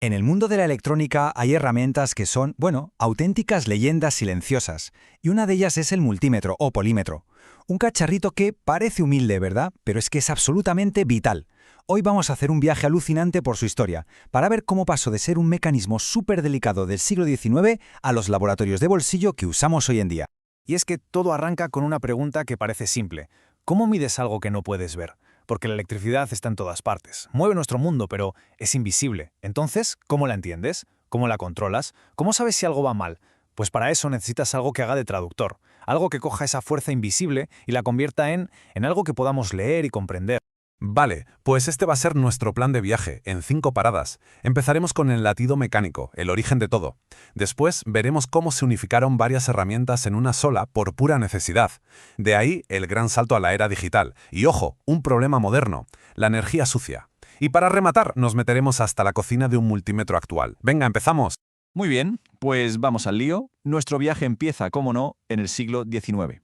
En el mundo de la electrónica hay herramientas que son, bueno, auténticas leyendas silenciosas, y una de ellas es el multímetro o polímetro. Un cacharrito que parece humilde, ¿verdad? Pero es que es absolutamente vital. Hoy vamos a hacer un viaje alucinante por su historia, para ver cómo pasó de ser un mecanismo súper delicado del siglo XIX a los laboratorios de bolsillo que usamos hoy en día. Y es que todo arranca con una pregunta que parece simple. ¿Cómo mides algo que no puedes ver? Porque la electricidad está en todas partes. Mueve nuestro mundo, pero es invisible. Entonces, ¿cómo la entiendes? ¿Cómo la controlas? ¿Cómo sabes si algo va mal? Pues para eso necesitas algo que haga de traductor. Algo que coja esa fuerza invisible y la convierta en algo que podamos leer y comprender. Vale, pues este va a ser nuestro plan de viaje, en 5 paradas. Empezaremos con el latido mecánico, el origen de todo. Después veremos cómo se unificaron varias herramientas en una sola por pura necesidad. De ahí el gran salto a la era digital. Y ojo, un problema moderno, la energía sucia. Y para rematar, nos meteremos hasta la cocina de un multímetro actual. Venga, empezamos. Muy bien, pues vamos al lío. Nuestro viaje empieza, como no, en el siglo XIX.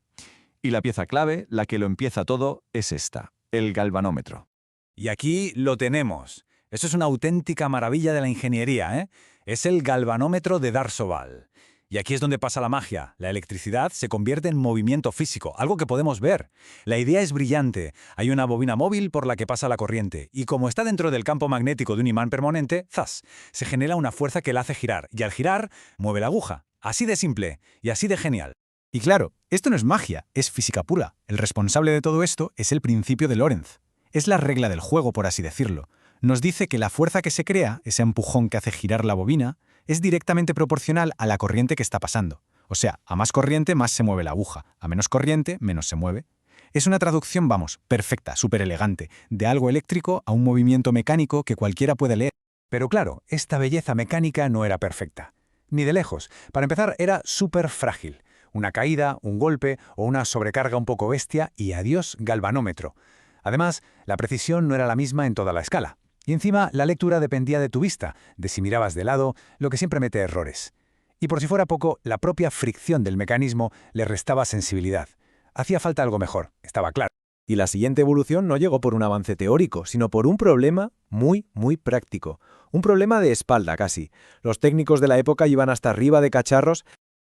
Y la pieza clave, la que lo empieza todo, es esta, el galvanómetro. Y aquí lo tenemos. Eso es una auténtica maravilla de la ingeniería, ¿eh? Es el galvanómetro de D'Arsoval. Y aquí es donde pasa la magia. La electricidad se convierte en movimiento físico, algo que podemos ver. La idea es brillante. Hay una bobina móvil por la que pasa la corriente, y como está dentro del campo magnético de un imán permanente, ¡zas!, se genera una fuerza que la hace girar, y al girar, mueve la aguja. Así de simple, y así de genial. Y claro, esto no es magia, es física pura. El responsable de todo esto es el principio de Lorentz. Es la regla del juego, por así decirlo. Nos dice que la fuerza que se crea, ese empujón que hace girar la bobina, es directamente proporcional a la corriente que está pasando. O sea, a más corriente, más se mueve la aguja. A menos corriente, menos se mueve. Es una traducción, vamos, perfecta, súper elegante, de algo eléctrico a un movimiento mecánico que cualquiera puede leer. Pero claro, esta belleza mecánica no era perfecta. Ni de lejos. Para empezar, era súper frágil. Una caída, un golpe o una sobrecarga un poco bestia y adiós galvanómetro. Además, la precisión no era la misma en toda la escala. Y encima, la lectura dependía de tu vista, de si mirabas de lado, lo que siempre mete errores. Y por si fuera poco, la propia fricción del mecanismo le restaba sensibilidad. Hacía falta algo mejor, estaba claro. Y la siguiente evolución no llegó por un avance teórico, sino por un problema muy práctico. Un problema de espalda casi. Los técnicos de la época iban hasta arriba de cacharros.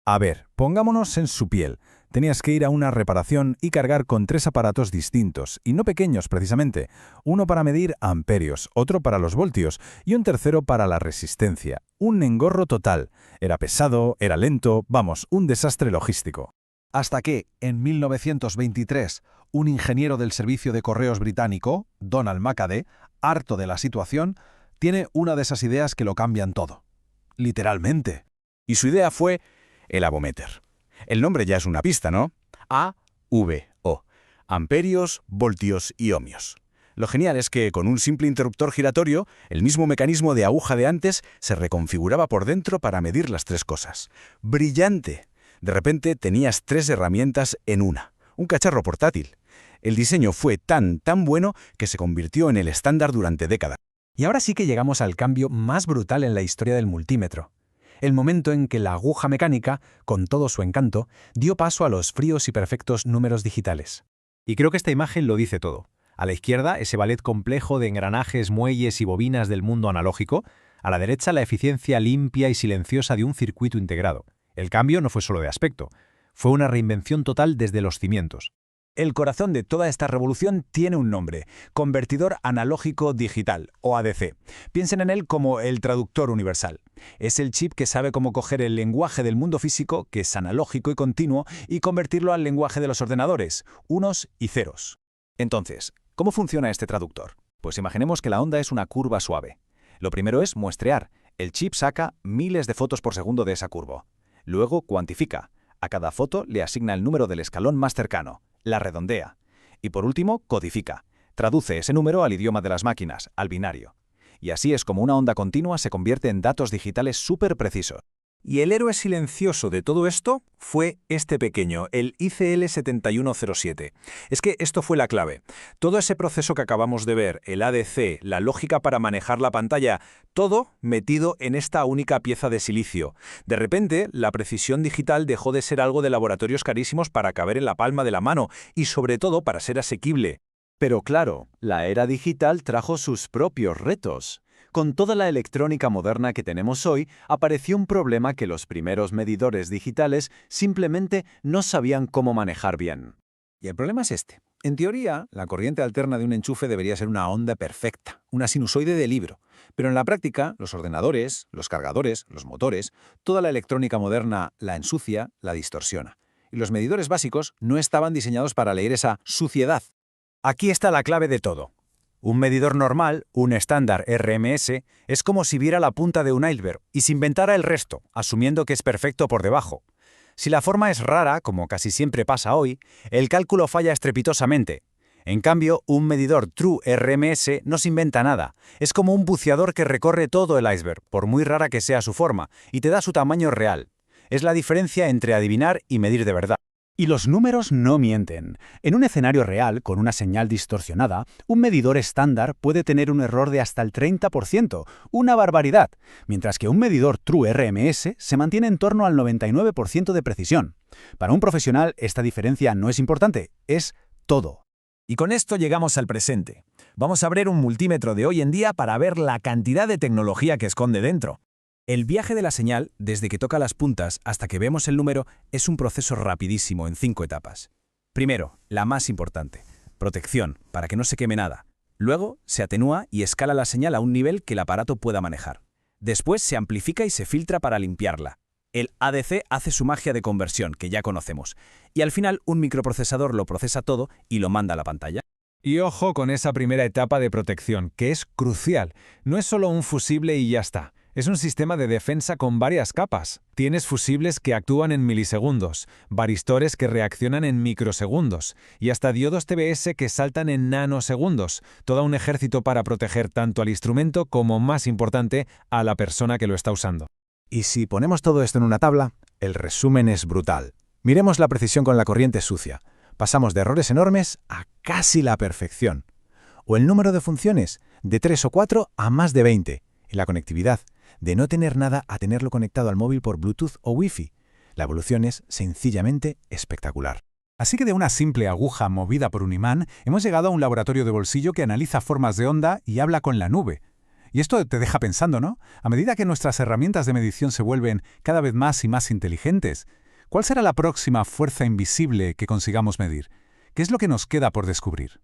A ver, pongámonos en su piel. Tenías que ir a una reparación y cargar con 3 aparatos distintos, y no pequeños precisamente. Uno para medir amperios, otro para los voltios y un tercero para la resistencia. Un engorro total. Era pesado, era lento, vamos, un desastre logístico. Hasta que, en 1923, un ingeniero del servicio de correos británico, Donald Macadé, harto de la situación, tiene una de esas ideas que lo cambian todo. Literalmente. Y su idea fue el avometer. El nombre ya es una pista, ¿no? A-V-O. Amperios, voltios y ohmios. Lo genial es que, con un simple interruptor giratorio, el mismo mecanismo de aguja de antes se reconfiguraba por dentro para medir las 3 cosas. ¡Brillante! De repente tenías 3 herramientas en una. Un cacharro portátil. El diseño fue tan bueno que se convirtió en el estándar durante décadas. Y ahora sí que llegamos al cambio más brutal en la historia del multímetro. El momento en que la aguja mecánica, con todo su encanto, dio paso a los fríos y perfectos números digitales. Y creo que esta imagen lo dice todo. A la izquierda, ese ballet complejo de engranajes, muelles y bobinas del mundo analógico. A la derecha, la eficiencia limpia y silenciosa de un circuito integrado. El cambio no fue solo de aspecto. Fue una reinvención total desde los cimientos. El corazón de toda esta revolución tiene un nombre: convertidor analógico digital, o ADC. Piensen en él como el traductor universal. Es el chip que sabe cómo coger el lenguaje del mundo físico, que es analógico y continuo, y convertirlo al lenguaje de los ordenadores, unos y ceros. Entonces, ¿cómo funciona este traductor? Pues imaginemos que la onda es una curva suave. Lo primero es muestrear. El chip saca miles de fotos por segundo de esa curva. Luego cuantifica. A cada foto le asigna el número del escalón más cercano. La redondea. Y por último, codifica. Traduce ese número al idioma de las máquinas, al binario. Y así es como una onda continua se convierte en datos digitales súper precisos. Y el héroe silencioso de todo esto fue este pequeño, el ICL 7107. Es que esto fue la clave. Todo ese proceso que acabamos de ver, el ADC, la lógica para manejar la pantalla, todo metido en esta única pieza de silicio. De repente, la precisión digital dejó de ser algo de laboratorios carísimos para caber en la palma de la mano y sobre todo para ser asequible. Pero claro, la era digital trajo sus propios retos. Con toda la electrónica moderna que tenemos hoy, apareció un problema que los primeros medidores digitales simplemente no sabían cómo manejar bien. Y el problema es este. En teoría, la corriente alterna de un enchufe debería ser una onda perfecta, una sinusoide de libro. Pero en la práctica, los ordenadores, los cargadores, los motores, toda la electrónica moderna la ensucia, la distorsiona. Y los medidores básicos no estaban diseñados para leer esa suciedad. Aquí está la clave de todo. Un medidor normal, un estándar RMS, es como si viera la punta de un iceberg y se inventara el resto, asumiendo que es perfecto por debajo. Si la forma es rara, como casi siempre pasa hoy, el cálculo falla estrepitosamente. En cambio, un medidor True RMS no se inventa nada. Es como un buceador que recorre todo el iceberg, por muy rara que sea su forma, y te da su tamaño real. Es la diferencia entre adivinar y medir de verdad. Y los números no mienten. En un escenario real, con una señal distorsionada, un medidor estándar puede tener un error de hasta el 30%, una barbaridad, mientras que un medidor True RMS se mantiene en torno al 99% de precisión. Para un profesional, esta diferencia no es importante, es todo. Y con esto llegamos al presente. Vamos a abrir un multímetro de hoy en día para ver la cantidad de tecnología que esconde dentro. El viaje de la señal, desde que toca las puntas hasta que vemos el número, es un proceso rapidísimo en 5 etapas. Primero, la más importante, protección, para que no se queme nada. Luego, se atenúa y escala la señal a un nivel que el aparato pueda manejar. Después se amplifica y se filtra para limpiarla. El ADC hace su magia de conversión, que ya conocemos. Y al final, un microprocesador lo procesa todo y lo manda a la pantalla. Y ojo con esa primera etapa de protección, que es crucial. No es solo un fusible y ya está. Es un sistema de defensa con varias capas. Tienes fusibles que actúan en milisegundos, varistores que reaccionan en microsegundos y hasta diodos TBS que saltan en nanosegundos. Todo un ejército para proteger tanto al instrumento como, más importante, a la persona que lo está usando. Y si ponemos todo esto en una tabla, el resumen es brutal. Miremos la precisión con la corriente sucia. Pasamos de errores enormes a casi la perfección. O el número de funciones, de 3 o 4 a más de 20. Y la conectividad, de no tener nada a tenerlo conectado al móvil por Bluetooth o Wi-Fi. La evolución es sencillamente espectacular. Así que de una simple aguja movida por un imán, hemos llegado a un laboratorio de bolsillo que analiza formas de onda y habla con la nube. Y esto te deja pensando, ¿no? A medida que nuestras herramientas de medición se vuelven cada vez más y más inteligentes, ¿cuál será la próxima fuerza invisible que consigamos medir? ¿Qué es lo que nos queda por descubrir?